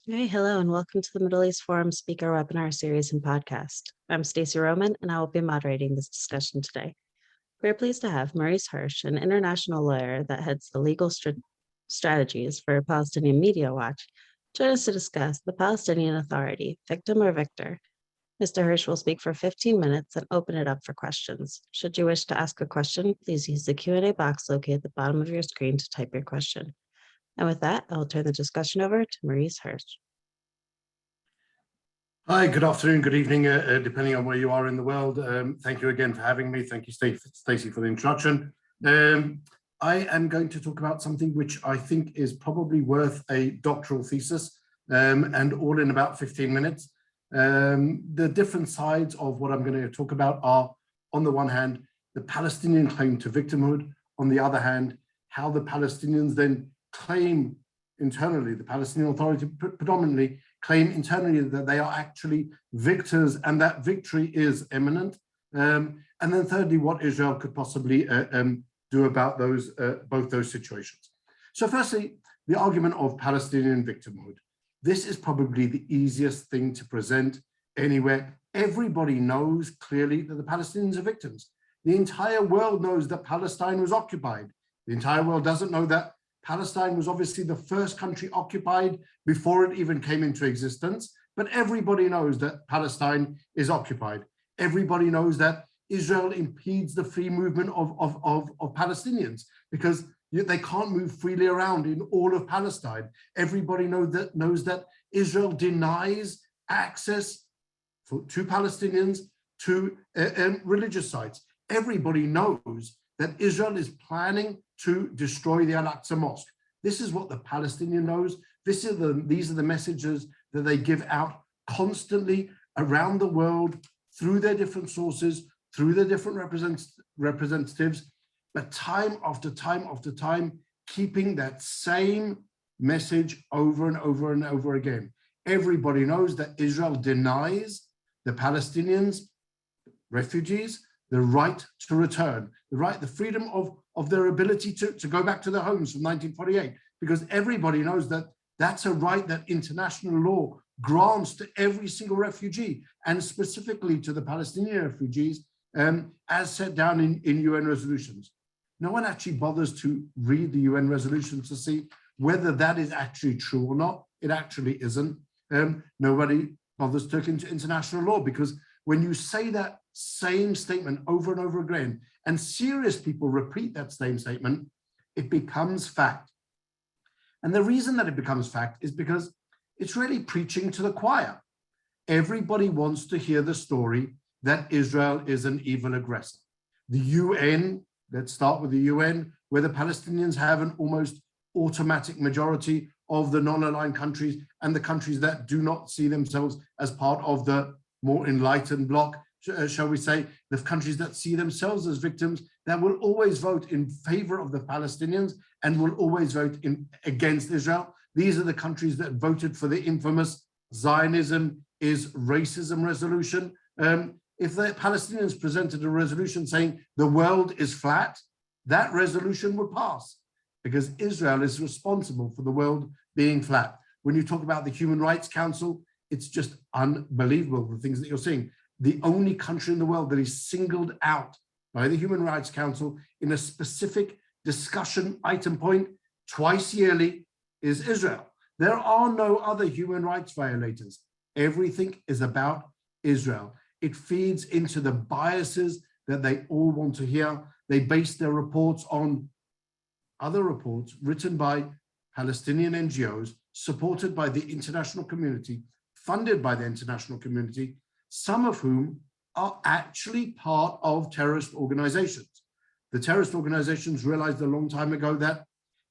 Hey, hello, and welcome to the Middle East Forum Speaker Webinar Series and Podcast. I'm Stacey Roman, and I will be moderating this discussion today. We're pleased to have Maurice Hirsch, an international lawyer that heads the legal strategies for Palestinian Media Watch, join us to discuss the Palestinian Authority, victim or victor. Mr. Hirsch will speak for 15 minutes and open it up for questions. Should you wish to ask a question, please use the Q&A box located at the bottom of your screen to type your question. And with that, I'll turn the discussion over to Maurice Hirsch. Hi, good afternoon, good evening, depending on where you are in the world. Thank you again for having me. Thank you, Stacey, for the introduction. I am going to talk about something which I think is probably worth a doctoral thesis, and all in about 15 minutes. The different sides of what I'm going to talk about are, on the one hand, the Palestinian claim to victimhood. On the other hand, how the Palestinians then claim internally, the Palestinian Authority predominantly claim internally that they are actually victors and that victory is imminent. And then thirdly, what Israel could possibly do about both those situations. So firstly, the argument of Palestinian victimhood. This is probably the easiest thing to present anywhere. Everybody knows clearly that the Palestinians are victims. The entire world knows that Palestine was occupied. The entire world doesn't know that Palestine was obviously the first country occupied before it even came into existence, but everybody knows that Palestine is occupied. Everybody knows that Israel impedes the free movement of Palestinians because they can't move freely around in all of Palestine. Everybody knows that Israel denies access to Palestinians to religious sites. Everybody knows that Israel is planning to destroy the Al-Aqsa Mosque. This is what the Palestinian knows. These are the messages that they give out constantly around the world through their different sources, through their different representatives, but time after time after time, keeping that same message over and over and over again. Everybody knows that Israel denies the Palestinians, refugees, the right to return, the freedom of their ability to go back to their homes from 1948, because everybody knows that that's a right that international law grants to every single refugee, and specifically to the Palestinian refugees, as set down in UN resolutions. No one actually bothers to read the UN resolutions to see whether that is actually true or not. It actually isn't. Nobody bothers to look into international law, because when you say that same statement over and over again, and serious people repeat that same statement, it becomes fact. And the reason that it becomes fact is because it's really preaching to the choir. Everybody wants to hear the story that Israel is an evil aggressor. The UN, let's start with the UN, where the Palestinians have an almost automatic majority of the non-aligned countries and the countries that do not see themselves as part of the more enlightened bloc, shall we say, the countries that see themselves as victims, that will always vote in favor of the Palestinians and will always vote against Israel. These are the countries that voted for the infamous Zionism is racism resolution. If the Palestinians presented a resolution saying the world is flat, that resolution would pass, because Israel is responsible for the world being flat. When you talk about the Human Rights Council, it's just unbelievable, the things that you're seeing. The only country in the world that is singled out by the Human Rights Council in a specific discussion item point twice yearly is Israel. There are no other human rights violators. Everything is about Israel. It feeds into the biases that they all want to hear. They base their reports on other reports written by Palestinian NGOs, supported by the international community, funded by the international community, some of whom are actually part of terrorist organizations. The terrorist organizations realized a long time ago that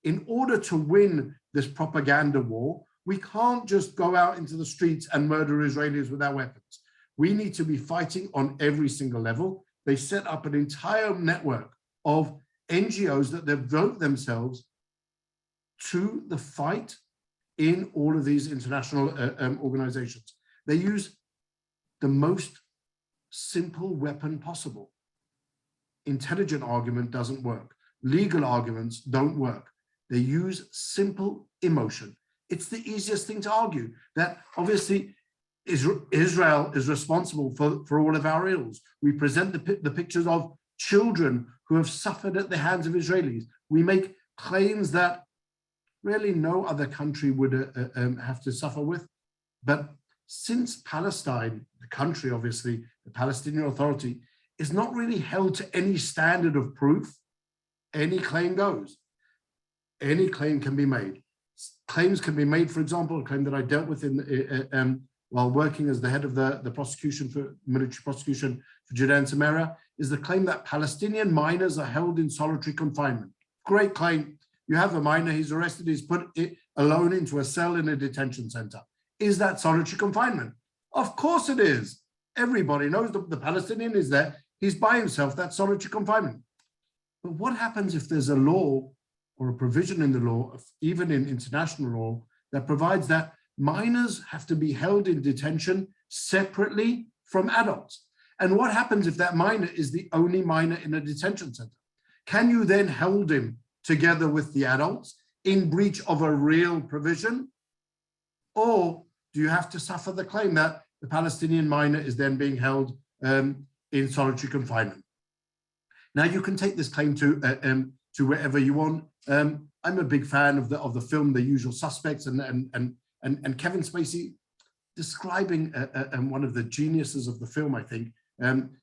in order to win this propaganda war, we can't just go out into the streets and murder Israelis with our weapons. We need to be fighting on every single level. They set up an entire network of NGOs that devote themselves to the fight in all of these international organizations. They use the most simple weapon possible. Intelligent argument doesn't work. Legal arguments don't work. They use simple emotion. It's the easiest thing to argue, that obviously Israel is responsible for all of our ills. We present the pictures of children who have suffered at the hands of Israelis. We make claims that really no other country would have to suffer with. But since Palestine, the country, obviously, the Palestinian Authority, is not really held to any standard of proof, any claim goes. Any claim can be made. Claims can be made, for example, a claim that I dealt with while working as the head of the prosecution for military prosecution for Judea and Samaria, is the claim that Palestinian minors are held in solitary confinement. Great claim. You have a minor, he's arrested, he's put alone into a cell in a detention center. Is that solitary confinement? Of course it is. Everybody knows the Palestinian is there. He's by himself. That's solitary confinement. But what happens if there's a law or a provision in the law, even in international law, that provides that minors have to be held in detention separately from adults? And what happens if that minor is the only minor in a detention center? Can you then hold him together with the adults in breach of a real provision? Or do you have to suffer the claim that the Palestinian minor is then being held in solitary confinement? Now, you can take this claim to wherever you want. I'm a big fan of the film The Usual Suspects, and Kevin Spacey, describing one of the geniuses of the film, I think,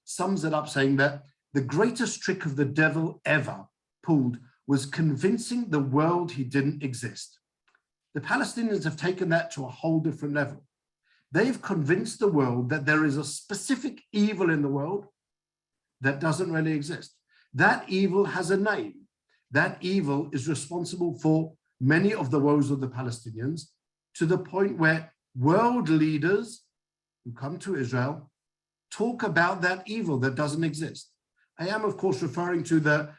sums it up saying that the greatest trick of the devil ever pulled was convincing the world he didn't exist. The Palestinians have taken that to a whole different level. They've convinced the world that there is a specific evil in the world that doesn't really exist. That evil has a name. That evil is responsible for many of the woes of the Palestinians, to the point where world leaders who come to Israel talk about that evil that doesn't exist. I am, of course, referring to the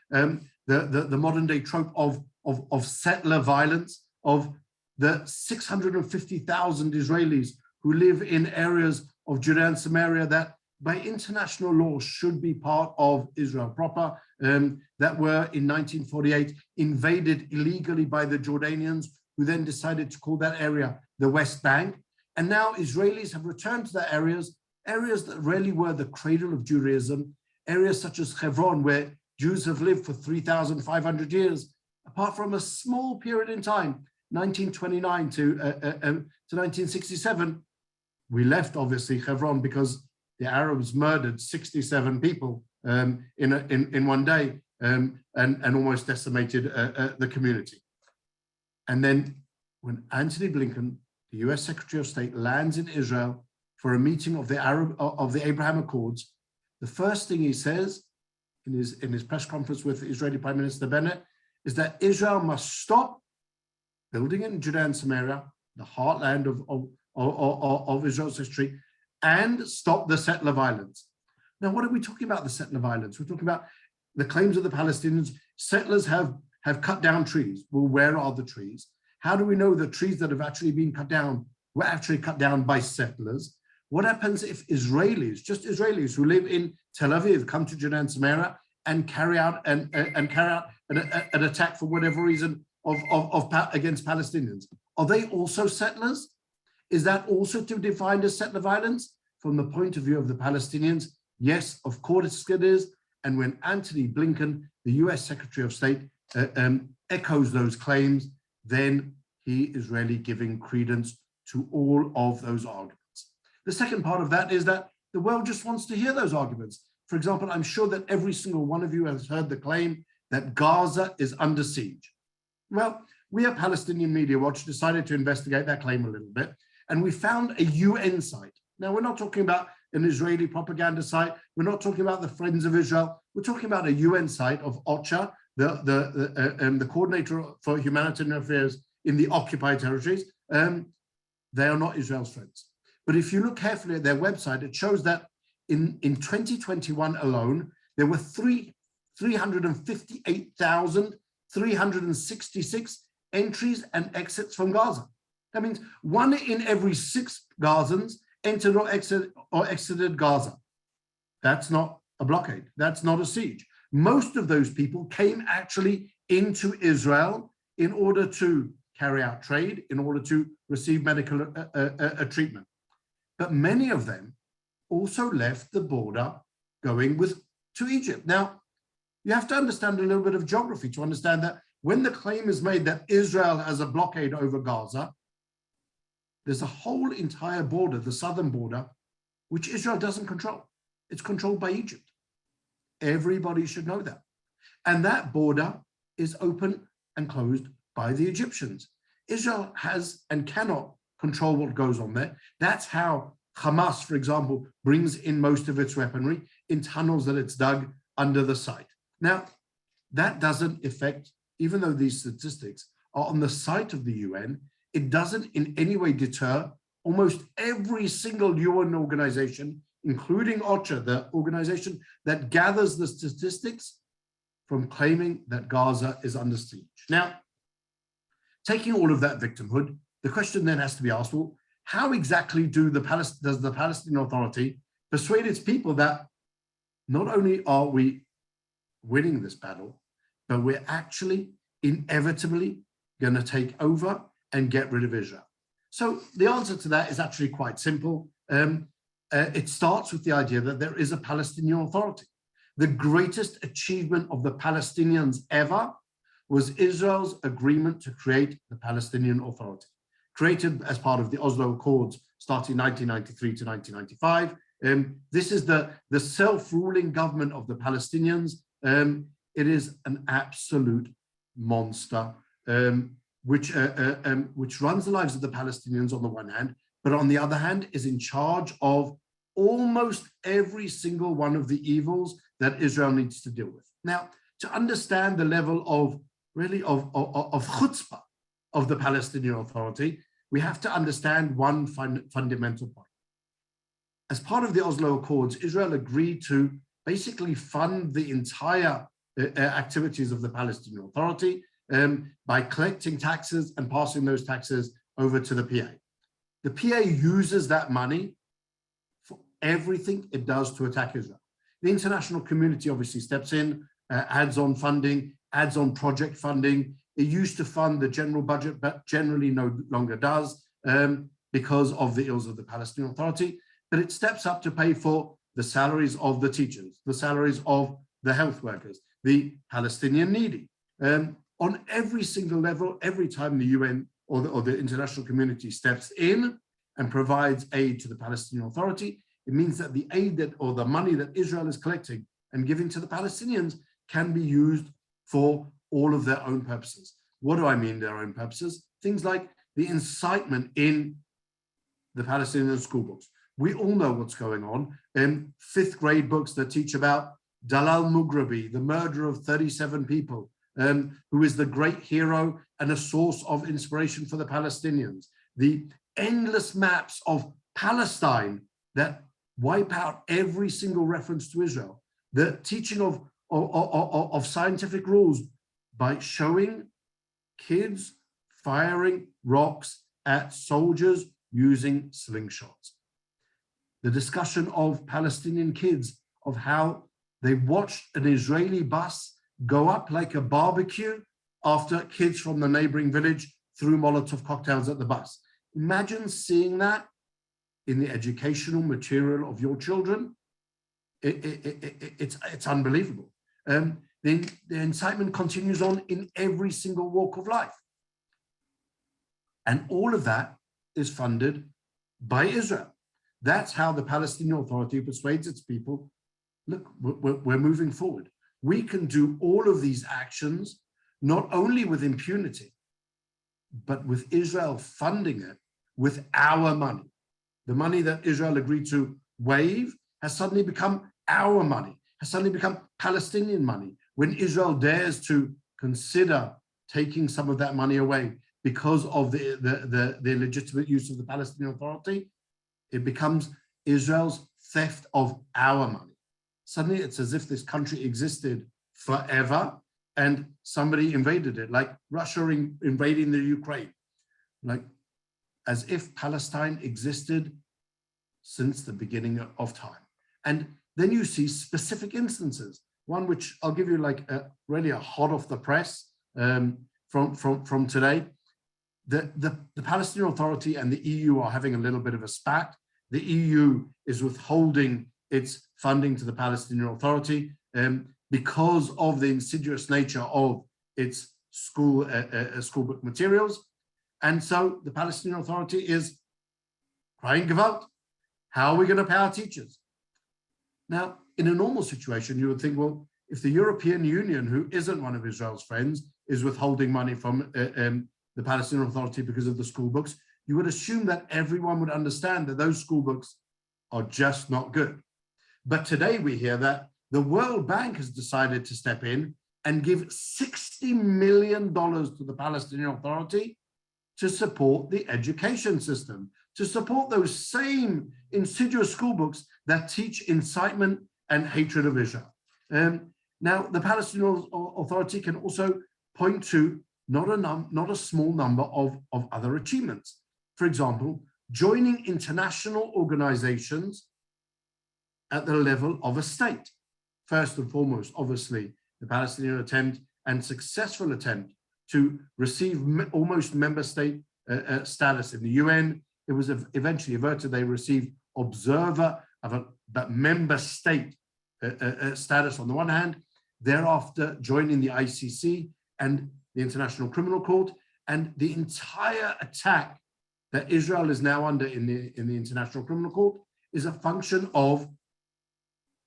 modern day trope of settler violence, of the 650,000 Israelis who live in areas of Judea and Samaria that by international law should be part of Israel proper, that were in 1948 invaded illegally by the Jordanians, who then decided to call that area the West Bank. And now Israelis have returned to the areas that really were the cradle of Judaism, areas such as Hebron, where Jews have lived for 3,500 years, apart from a small period in time, 1929 to 1967. We left, obviously, Hebron because the Arabs murdered 67 people in one day and almost decimated the community. And then when Antony Blinken, the US Secretary of State, lands in Israel for a meeting of the Abraham Accords, the first thing he says in his press conference with Israeli Prime Minister Bennett is that Israel must stop building in Judea and Samaria, the heartland of Israel's history, and stop the settler violence. Now, what are we talking about, the settler violence? We're talking about the claims of the Palestinians. Settlers have cut down trees. Well, where are the trees? How do we know the trees that have actually been cut down were actually cut down by settlers? What happens if Israelis, just Israelis who live in Tel Aviv, come to Judea and Samaria and carry out an attack for whatever reason against Palestinians? Are they also settlers? Is that also to be defined as settler violence? From the point of view of the Palestinians, yes, of course it is. And when Antony Blinken, the US Secretary of State, echoes those claims, then he is really giving credence to all of those arguments. The second part of that is that the world just wants to hear those arguments. For example, I'm sure that every single one of you has heard the claim that Gaza is under siege. Well, we at Palestinian Media Watch decided to investigate that claim a little bit, and we found a UN site. Now, we're not talking about an Israeli propaganda site. We're not talking about the Friends of Israel. We're talking about a UN site of OCHA, the coordinator for humanitarian affairs in the occupied territories. They are not Israel's friends. But if you look carefully at their website, it shows that in 2021 alone, there were 358,366 entries and exits from Gaza. That means 1 in every 6 Gazans entered or exited Gaza. That's not a blockade. That's not a siege. Most of those people came actually into Israel in order to carry out trade, in order to receive medical treatment. But many of them also left the border going to Egypt. Now, you have to understand a little bit of geography to understand that when the claim is made that Israel has a blockade over Gaza, there's a whole entire border, the southern border, which Israel doesn't control. It's controlled by Egypt. Everybody should know that. And that border is open and closed by the Egyptians. Israel has and cannot control what goes on there. That's how Hamas, for example, brings in most of its weaponry in tunnels that it's dug under the site. Now, that doesn't affect, even though these statistics are on the site of the UN, it doesn't in any way deter almost every single UN organization, including OCHA, the organization that gathers the statistics, from claiming that Gaza is under siege. Now, taking all of that victimhood, the question then has to be asked, well, how exactly does the Palestinian Authority persuade its people that not only are we winning this battle, but we're actually inevitably going to take over and get rid of Israel? So the answer to that is actually quite simple. It starts with the idea that there is a Palestinian Authority. The greatest achievement of the Palestinians ever was Israel's agreement to create the Palestinian Authority, created as part of the Oslo Accords starting 1993 to 1995. This is the self-ruling government of the Palestinians. It is an absolute monster, which runs the lives of the Palestinians on the one hand, but on the other hand is in charge of almost every single one of the evils that Israel needs to deal with. Now, to understand the level of chutzpah of the Palestinian Authority, we have to understand one fundamental point. As part of the Oslo Accords, Israel agreed to basically fund the entire activities of the Palestinian Authority by collecting taxes and passing those taxes over to the PA. The PA uses that money for everything it does to attack Israel. The international community obviously steps in, adds on funding, adds on project funding. It used to fund the general budget, but generally no longer does because of the ills of the Palestinian Authority. But it steps up to pay for the salaries of the teachers, the salaries of the health workers, the Palestinian needy. On every single level, every time the UN or the international community steps in and provides aid to the Palestinian Authority, it means that the aid or the money that Israel is collecting and giving to the Palestinians can be used for all of their own purposes. What do I mean their own purposes? Things like the incitement in the Palestinian school books. We all know what's going on in fifth grade books that teach about Dalal Mughrabi, the murder of 37 people, who is the great hero and a source of inspiration for the Palestinians. The endless maps of Palestine that wipe out every single reference to Israel. The teaching of scientific rules by showing kids firing rocks at soldiers using slingshots. The discussion of Palestinian kids, of how they watched an Israeli bus go up like a barbecue after kids from the neighboring village threw Molotov cocktails at the bus. Imagine seeing that in the educational material of your children. It's unbelievable. The incitement continues on in every single walk of life. And all of that is funded by Israel. That's how the Palestinian Authority persuades its people, look, we're moving forward. We can do all of these actions, not only with impunity, but with Israel funding it with our money. The money that Israel agreed to waive has suddenly become our money, has suddenly become Palestinian money. When Israel dares to consider taking some of that money away because of the illegitimate use of the Palestinian Authority, it becomes Israel's theft of our money. Suddenly it's as if this country existed forever and somebody invaded it, like Russia invading the Ukraine, like as if Palestine existed since the beginning of time. And then you see specific instances, one which I'll give you like really a hot off the press from today. the Palestinian Authority and the EU are having a little bit of a spat. The EU is withholding its funding to the Palestinian Authority because of the insidious nature of its school book materials. And so the Palestinian Authority is crying Gewalt. How are we going to pay our teachers? Now, in a normal situation, you would think, well, if the European Union, who isn't one of Israel's friends, is withholding money from the Palestinian Authority because of the school books, you would assume that everyone would understand that those school books are just not good. But today we hear that the World Bank has decided to step in and give $60 million to the Palestinian Authority to support the education system, to support those same insidious school books that teach incitement and hatred of Israel. Now, the Palestinian Authority can also point to not a small number of other achievements. For example, joining international organizations at the level of a state. First and foremost, obviously, the Palestinian attempt and successful attempt to receive almost member state status in the UN. It was eventually averted. They received observer of that member state status on the one hand, thereafter joining the ICC and the International Criminal Court, and the entire attack that Israel is now under in the International Criminal Court is a function of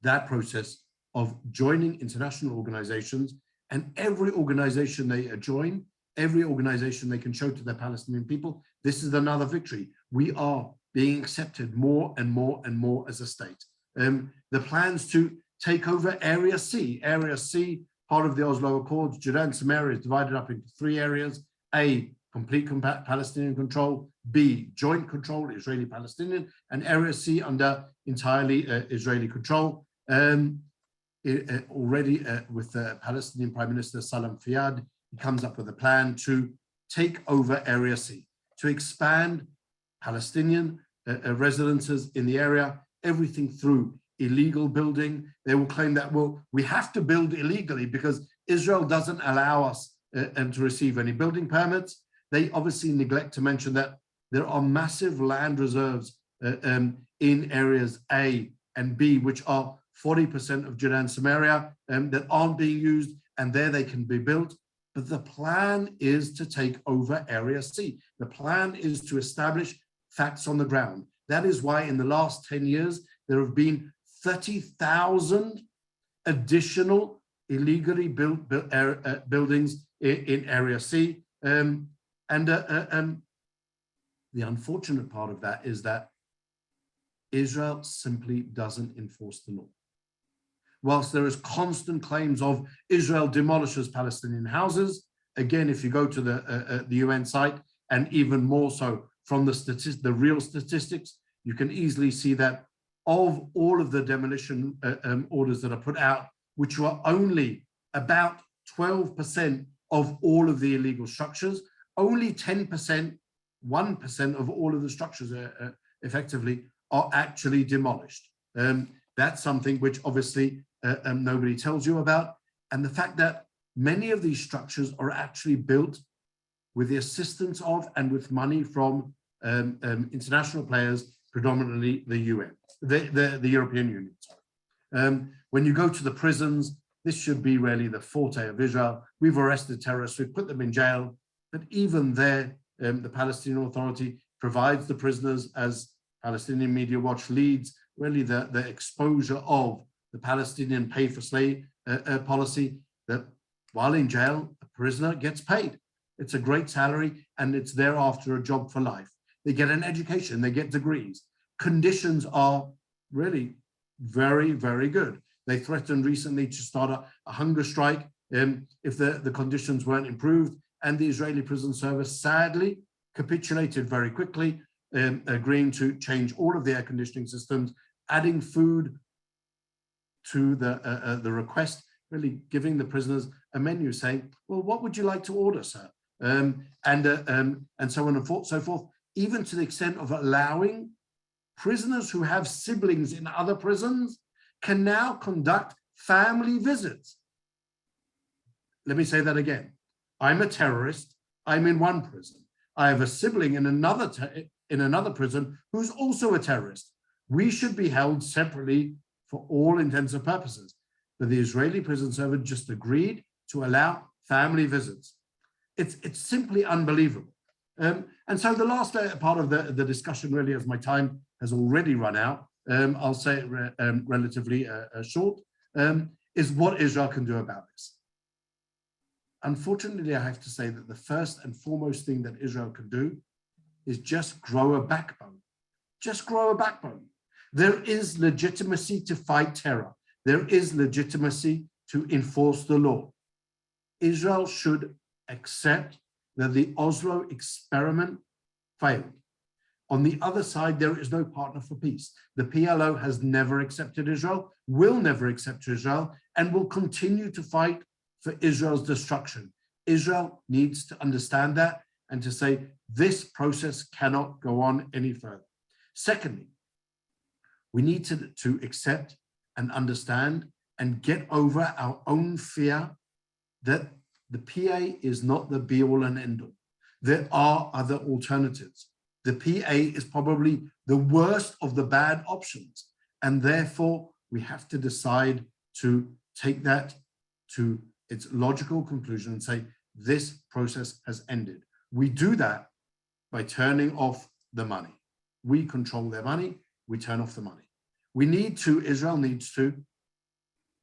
that process of joining international organizations, and every organization they join, every organization they can show to their Palestinian people, this is another victory. We are being accepted more and more and more as a state. The plans to take over Area C, part of the Oslo Accords, Judea and Samaria is divided up into 3 areas: A, complete Palestinian control; B, joint control, Israeli-Palestinian; and Area C under entirely Israeli control. Already with the Palestinian Prime Minister Salam Fayyad, he comes up with a plan to take over Area C, to expand Palestinian residences in the area, everything through illegal building. They will claim that, well, we have to build illegally because Israel doesn't allow us to receive any building permits. They obviously neglect to mention that there are massive land reserves in areas A and B, which are 40% of Judea and Samaria that aren't being used, and there they can be built. But the plan is to take over Area C. The plan is to establish facts on the ground. That is why in the last 10 years, there have been 30,000 additional illegally built buildings in Area C. The unfortunate part of that is that Israel simply doesn't enforce the law. Whilst there is constant claims of Israel demolishes Palestinian houses, again, if you go to the UN site, and even more so from the real statistics, you can easily see that of all of the demolition orders that are put out, which were only about 12% of all of the illegal structures, only 10%, 1% of all of the structures effectively are actually demolished. That's something which obviously nobody tells you about. And the fact that many of these structures are actually built with the assistance of and with money from international players, predominantly the UN, the European Union. When you go to the prisons, this should be really the forte of Israel. We've arrested terrorists, we've put them in jail, but even there, the Palestinian Authority provides the prisoners, as Palestinian Media Watch leads, really the exposure of the Palestinian pay-for-slay policy, that while in jail, a prisoner gets paid. It's a great salary, and it's thereafter a job for life. They get an education, they get degrees. Conditions are really very, very good. They threatened recently to start a hunger strike if the conditions weren't improved, and the Israeli prison service sadly capitulated very quickly, agreeing to change all of the air conditioning systems, adding food to the request, really giving the prisoners a menu saying, well, what would you like to order, sir? And so on and so forth, even to the extent of allowing prisoners who have siblings in other prisons can now conduct family visits. Let me say that again. I'm a terrorist. I'm in one prison. I have a sibling in another prison who's also a terrorist. We should be held separately for all intents and purposes. But the Israeli prison service just agreed to allow family visits. It's simply unbelievable. And so the last part of the discussion, really, as my time has already run out, I'll say it relatively short, is what Israel can do about this. Unfortunately, I have to say that the first and foremost thing that Israel can do is just grow a backbone. Just grow a backbone. There is legitimacy to fight terror. There is legitimacy to enforce the law. Israel should accept that the Oslo experiment failed. On the other side, there is no partner for peace. The PLO has never accepted Israel, will never accept Israel, and will continue to fight for Israel's destruction. Israel needs to understand that and to say this process cannot go on any further. Secondly, we need to accept and understand and get over our own fear that the PA is not the be-all and end-all. There are other alternatives. The PA is probably the worst of the bad options, and therefore we have to decide to take that to its logical conclusion and say this process has ended. We do that by turning off the money. We control their money, we turn off the money. Israel needs to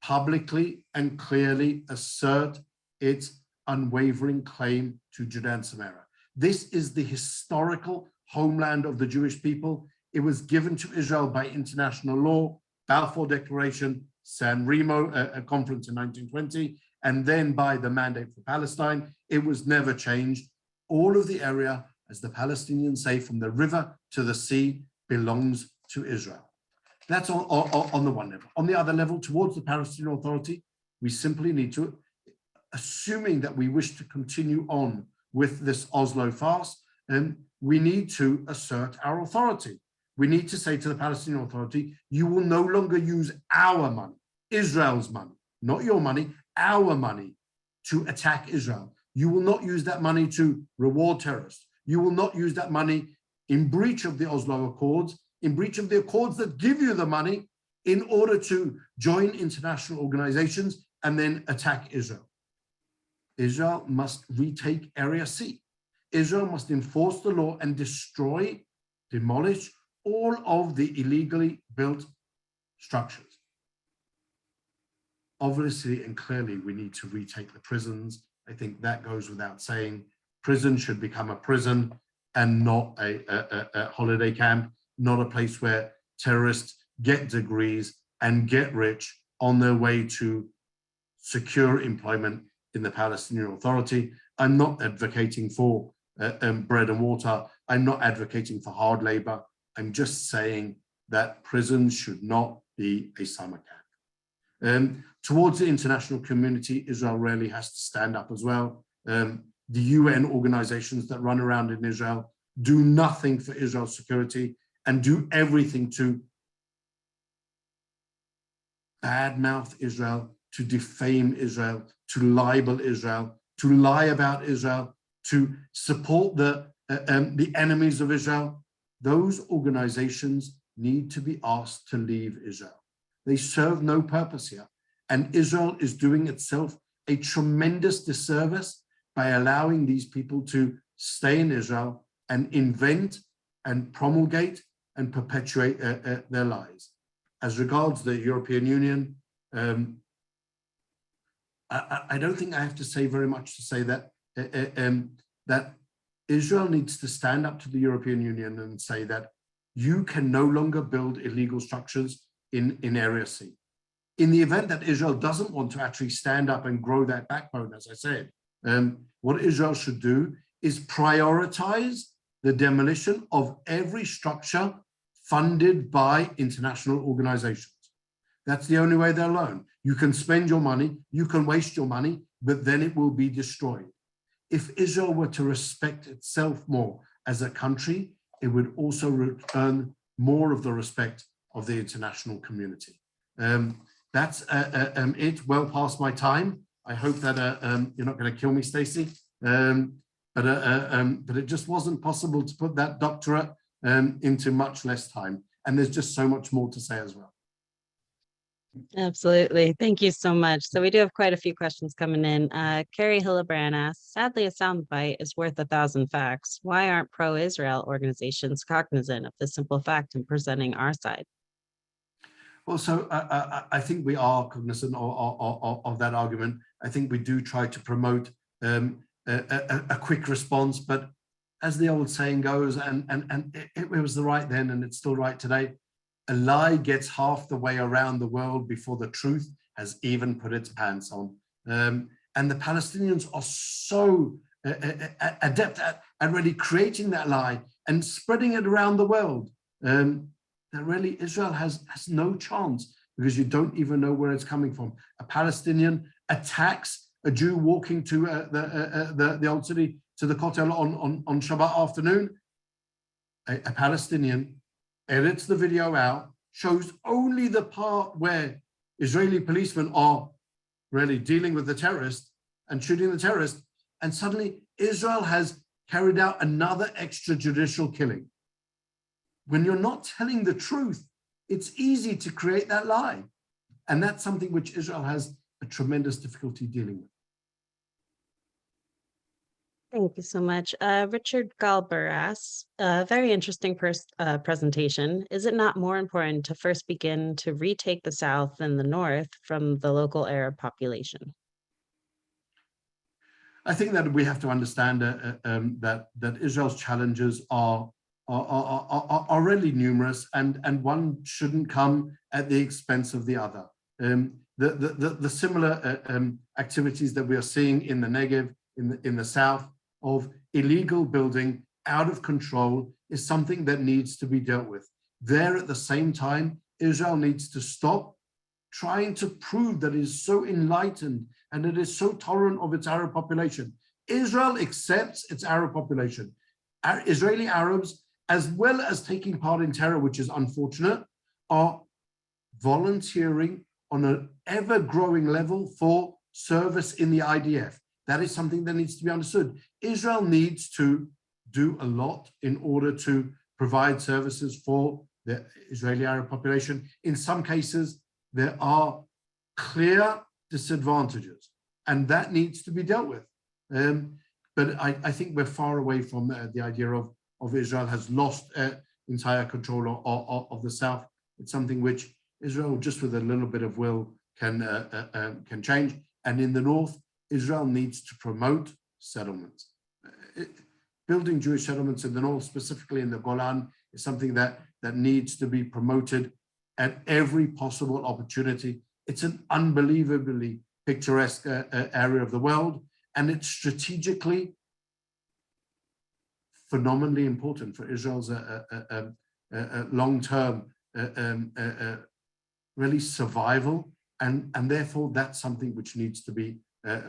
publicly and clearly assert its unwavering claim to Judea and Samaria. This is the historical homeland of the Jewish people. It was given to Israel by international law, Balfour Declaration, San Remo conference in 1920, and then by the Mandate for Palestine. It was never changed. All of the area, as the Palestinians say, from the river to the sea, belongs to Israel. That's on the one level. On the other level, towards the Palestinian Authority, we simply need to, assuming that we wish to continue on with this Oslo farce, we need to assert our authority. We need to say to the Palestinian Authority, you will no longer use our money, Israel's money, not your money, our money, to attack Israel. You will not use that money to reward terrorists. You will not use that money in breach of the Oslo Accords, in breach of the accords that give you the money in order to join international organizations and then attack Israel. Israel must retake Area C. Israel must enforce the law and destroy, demolish all of the illegally built structures. Obviously and clearly, we need to retake the prisons. I think that goes without saying. Prison should become a prison and not a holiday camp, not a place where terrorists get degrees and get rich on their way to secure employment in the Palestinian Authority. I'm not advocating for bread and water. I'm not advocating for hard labor. I'm just saying that prisons should not be a summer camp. Towards the international community, Israel really has to stand up as well. The UN organizations that run around in Israel do nothing for Israel's security and do everything to badmouth Israel, to defame Israel, to libel Israel, to lie about Israel, to support the enemies of Israel. Those organizations need to be asked to leave Israel. They serve no purpose here. And Israel is doing itself a tremendous disservice by allowing these people to stay in Israel and invent and promulgate and perpetuate their lies. As regards the European Union, I don't think I have to say very much to say that that Israel needs to stand up to the European Union and say that you can no longer build illegal structures in Area C. In the event that Israel doesn't want to actually stand up and grow that backbone, as I said, what Israel should do is prioritize the demolition of every structure funded by international organizations. That's the only way they'll learn. You can spend your money, you can waste your money, but then it will be destroyed. If Israel were to respect itself more as a country, it would also earn more of the respect of the international community. That's it, well past my time. I hope that you're not going to kill me, Stacey. but it just wasn't possible to put that doctorate into much less time. And there's just so much more to say as well. Absolutely. Thank you so much. So we do have quite a few questions coming in. Carrie Hillebrand asks, sadly, a soundbite is worth 1,000 facts. Why aren't pro-Israel organizations cognizant of this simple fact in presenting our side? Well, so I think we are cognizant of that argument. I think we do try to promote a quick response, but as the old saying goes, and it was the right then and it's still right today, a lie gets half the way around the world before the truth has even put its pants on. And the Palestinians are so adept at really creating that lie and spreading it around the world that really Israel has no chance, because you don't even know where it's coming from. A Palestinian attacks a Jew walking to the old city, to the Kotel on Shabbat afternoon. A Palestinian edits the video out, shows only the part where Israeli policemen are really dealing with the terrorist and shooting the terrorist, and suddenly Israel has carried out another extrajudicial killing. When you're not telling the truth, it's easy to create that lie. And that's something which Israel has a tremendous difficulty dealing with. Thank you so much. Richard Galber asks, very interesting presentation. Is it not more important to first begin to retake the South and the North from the local Arab population? I think that we have to understand that Israel's challenges are really numerous, and one shouldn't come at the expense of the other. The similar activities that we are seeing in the Negev, in the south, of illegal building out of control, is something that needs to be dealt with. There, at the same time, Israel needs to stop trying to prove that it is so enlightened and it is so tolerant of its Arab population. Israel accepts its Arab population. Israeli Arabs, as well as taking part in terror, which is unfortunate, are volunteering on an ever-growing level for service in the IDF. That is something that needs to be understood. Israel needs to do a lot in order to provide services for the Israeli Arab population. In some cases, there are clear disadvantages, and that needs to be dealt with. But I think we're far away from the idea of Israel has lost entire control of the South. It's something which Israel, just with a little bit of will, can change. And in the North, Israel needs to promote settlements. Building Jewish settlements in the North, specifically in the Golan, is something that needs to be promoted at every possible opportunity. It's an unbelievably picturesque area of the world, and it's strategically phenomenally important for Israel's long-term really survival, and therefore that's something which needs to be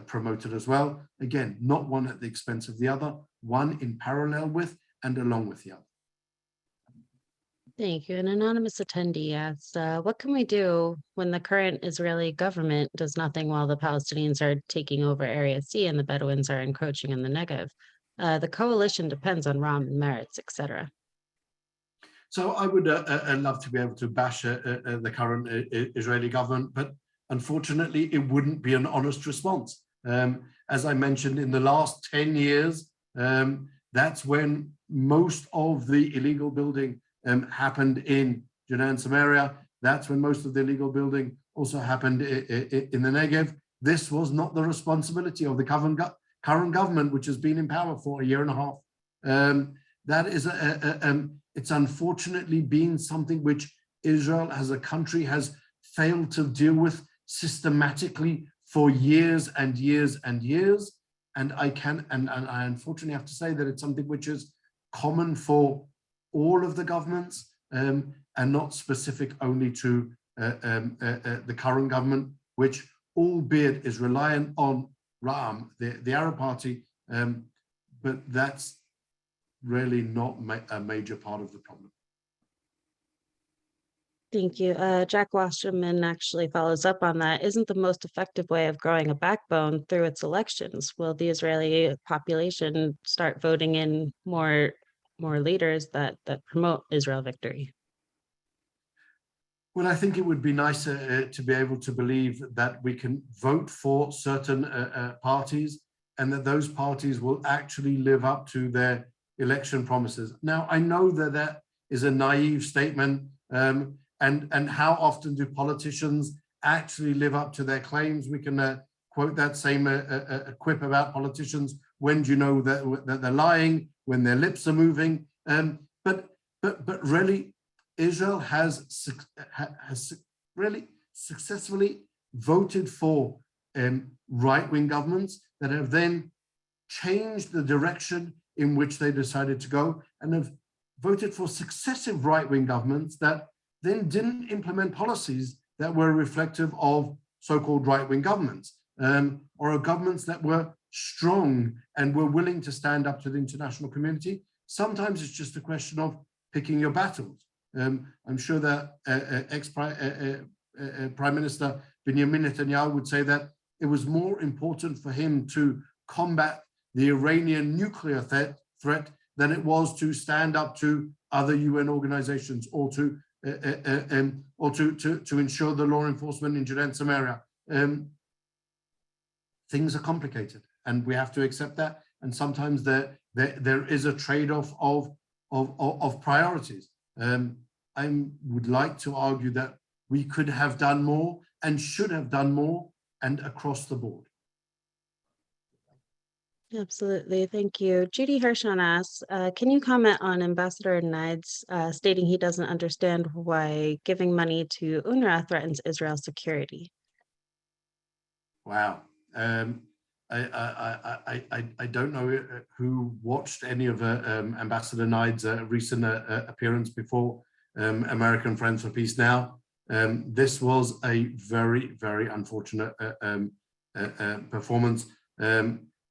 promoted as well. Again, not one at the expense of the other, one in parallel with and along with the other. Thank you. An anonymous attendee asks, what can we do when the current Israeli government does nothing while the Palestinians are taking over Area C and the Bedouins are encroaching in the Negev? The coalition depends on Ram and Meretz, etc. So I would love to be able to bash the current Israeli government, but unfortunately, it wouldn't be an honest response. As I mentioned, in the last 10 years, that's when most of the illegal building happened in Judea and Samaria. That's when most of the illegal building also happened in the Negev. This was not the responsibility of the current government, which has been in power for a year and a half. That is, it's unfortunately been something which Israel as a country has failed to deal with systematically for years and years and years. And I unfortunately have to say that it's something which is common for all of the governments and not specific only to the current government, which albeit is reliant on Ram, the Arab party, but that's really not a major part of the problem. Thank you. Jack Wasserman actually follows up on that. Isn't the most effective way of growing a backbone through its elections? Will the Israeli population start voting in more leaders that promote Israel victory? Well, I think it would be nicer to be able to believe that we can vote for certain parties and that those parties will actually live up to their election promises. Now, I know that that is a naive statement, and how often do politicians actually live up to their claims? We can quote that same quip about politicians. When do you know that they're lying? When their lips are moving. But really, Israel has really successfully voted for right-wing governments that have then changed the direction in which they decided to go, and have voted for successive right-wing governments that then didn't implement policies that were reflective of so-called right-wing governments, or governments that were strong and were willing to stand up to the international community. Sometimes it's just a question of picking your battles. I'm sure that Prime Minister Benjamin Netanyahu would say that it was more important for him to combat the Iranian nuclear threat than it was to stand up to other UN organizations or to ensure the law enforcement in Judea and Samaria. Things are complicated, and we have to accept that. And sometimes there is a trade-off of priorities. I would like to argue that we could have done more and should have done more, and across the board. Absolutely. Thank you. Judy Hirsch asks, can you comment on Ambassador Nides stating he doesn't understand why giving money to UNRWA threatens Israel's security? Wow. I don't know who watched any of Ambassador Nides' recent appearance before American Friends for Peace Now. This was a very, very unfortunate performance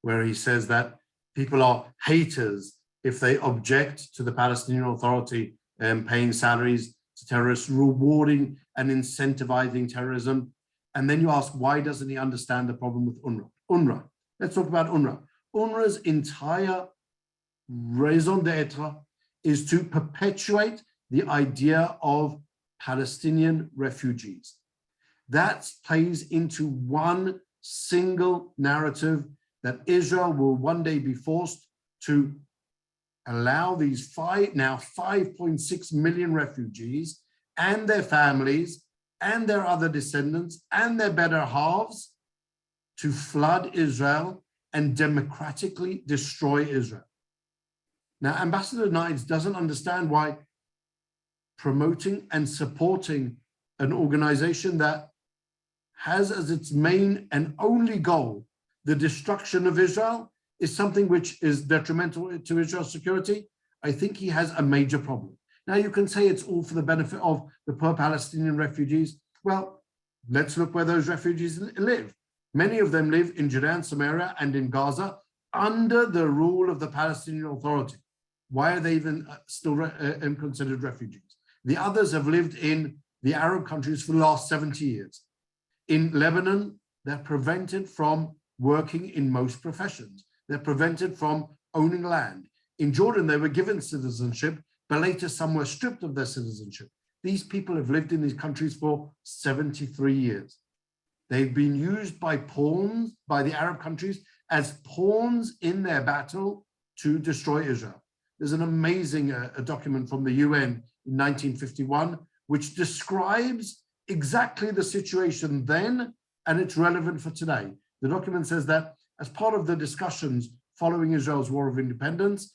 where he says that people are haters if they object to the Palestinian Authority paying salaries to terrorists, rewarding and incentivizing terrorism. And then you ask, why doesn't he understand the problem with UNRWA? UNRWA. Let's talk about UNRWA. UNRWA's entire raison d'etre is to perpetuate the idea of Palestinian refugees. That plays into one single narrative that Israel will one day be forced to allow these now 5.6 million refugees and their families and their other descendants and their better halves to flood Israel and democratically destroy Israel. Now, Ambassador Nides doesn't understand why promoting and supporting an organization that has as its main and only goal the destruction of Israel is something which is detrimental to Israel's security. I think he has a major problem. Now, you can say it's all for the benefit of the poor Palestinian refugees. Well, let's look where those refugees live. Many of them live in Judea and Samaria and in Gaza under the rule of the Palestinian Authority. Why are they even still considered refugees? The others have lived in the Arab countries for the last 70 years. In Lebanon, they're prevented from working in most professions. They're prevented from owning land. In Jordan, they were given citizenship, but later some were stripped of their citizenship. These people have lived in these countries for 73 years. They've been used by pawns, by the Arab countries, as pawns in their battle to destroy Israel. There's an amazing a document from the UN in 1951, which describes exactly the situation then, and it's relevant for today. The document says that as part of the discussions following Israel's War of Independence,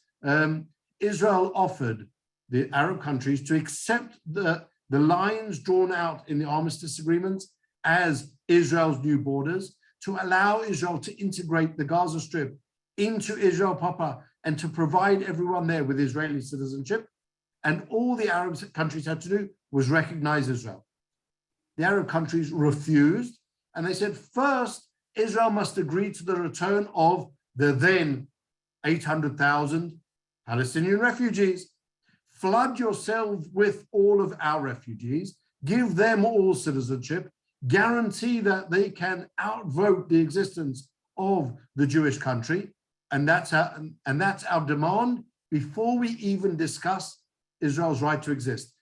Israel offered the Arab countries to accept the lines drawn out in the armistice agreements as Israel's new borders, to allow Israel to integrate the Gaza Strip into Israel proper and to provide everyone there with Israeli citizenship. And all the Arab countries had to do was recognize Israel. The Arab countries refused, and they said, first, Israel must agree to the return of the then 800,000 Palestinian refugees. Flood yourself with all of our refugees, give them all citizenship, guarantee that they can outvote the existence of the Jewish country. And that's our demand before we even discuss Israel's right to exist.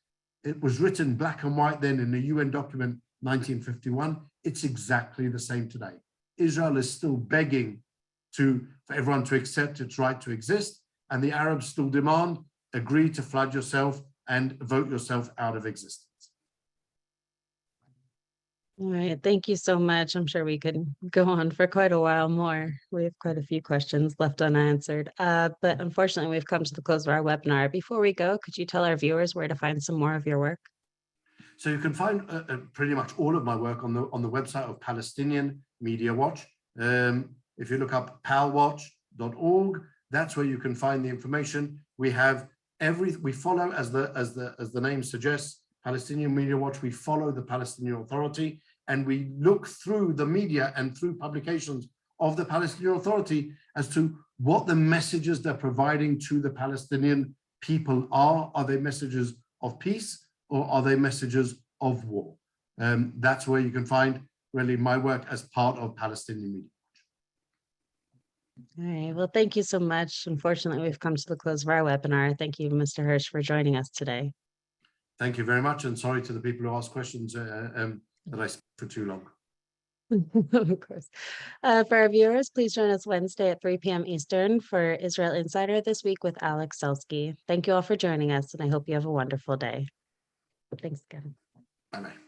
It was written black and white then in the UN document 1951. It's exactly the same today. Israel is still begging for everyone to accept its right to exist, and the Arabs still demand, agree to flood yourself and vote yourself out of existence. All right, thank you so much. I'm sure we could go on for quite a while more. We have quite a few questions left unanswered, but unfortunately we've come to the close of our webinar. Before we go, could you tell our viewers where to find some more of your work? So you can find pretty much all of my work on the website of Palestinian Media Watch. If you look up palwatch.org, that's where you can find the information. We have we follow, as the name suggests, Palestinian Media Watch. We follow the Palestinian Authority, and we look through the media and through publications of the Palestinian Authority as to what the messages they're providing to the Palestinian people are. Are they messages of peace, or are they messages of war? That's where you can find really my work as part of Palestinian Media. All right, well, thank you so much. Unfortunately, we've come to the close of our webinar. Thank you, Mr. Hirsch, for joining us today. Thank you very much, and sorry to the people who asked questions that I spoke for too long. Of course. For our viewers, please join us Wednesday at 3 p.m. Eastern for Israel Insider this week with Alex Selsky. Thank you all for joining us, and I hope you have a wonderful day. Thanks again. Bye-bye.